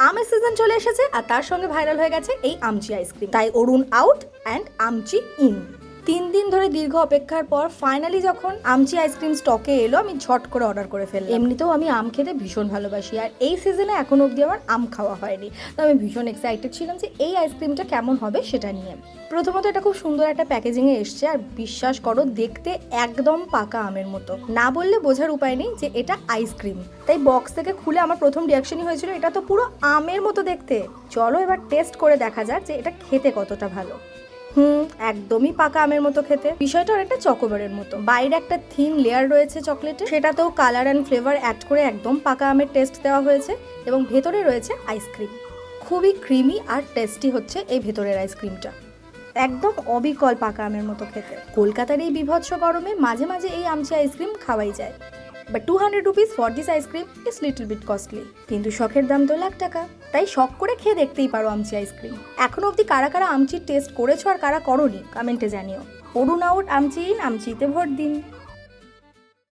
আমের সিজন চলে এসেছে আর তার সঙ্গে ভাইরাল হয়ে গেছে এই আমচি আইসক্রিম। তাই অরুণ আউট অ্যান্ড আমচি ইন। 3 দিন ধরে দীর্ঘ অপেক্ষার পর ফাইনালি যখন আমচি আইসক্রিম স্টকে এলো, আমি ঝট করে অর্ডার করে ফেললাম। এমনিতেও আমি আম খেতে ভীষণ ভালোবাসি, আর এই সিজনে এখনো অবধি আমার আম খাওয়া হয়নি। তো আমি ভীষণ এক্সাইটেড ছিলাম যে এই আইসক্রিমটা কেমন হবে সেটা নিয়ে। প্রথমত এটা খুব সুন্দর একটা প্যাকেজিংয়ে এসছে, আর বিশ্বাস করো দেখতে একদম পাকা আমের মতো, না বললে বোঝার উপায় নেই যে এটা আইসক্রিম। তাই বক্স থেকে খুলে আমার প্রথম রিয়াকশনই হয়েছিল এটা তো পুরো আমের মতো দেখতে। চলো এবার টেস্ট করে দেখা যাক যে এটা খেতে কতটা ভালো। একদমই পাকা আমের মতো খেতে। বিষয়টা অনেকটা চকোবারের মতো। বাইরে একটা থিন লেয়ার রয়েছে চকলেটে, সেটাতেও কালার অ্যান্ড ফ্লেভার অ্যাড করে একদম পাকা আমের টেস্ট দেওয়া হয়েছে, এবং ভেতরে রয়েছে আইসক্রিম। খুবই ক্রিমি আর টেস্টি হচ্ছে এই ভেতরের আইসক্রিমটা, একদম অবিকল পাকা আমের মতো খেতে। কলকাতার এই বিভৎস গরমে মাঝে মাঝে এই আমচি আইসক্রিম খাওয়াই যায়, but 200 rupees for this ice cream is little bit costly. কিন্তু শখের দাম তো লাখ টাকা, তাই শখ করে খেয়ে দেখতেই পারো আমচি আইসক্রিম। এখনো অবধি কারা কারা আমচির টেস্ট করেছো আর কারা করোনি কমেন্টে জানিও। অরুণ আউট, আমচি ইন, আমচিতে ভোট দিন।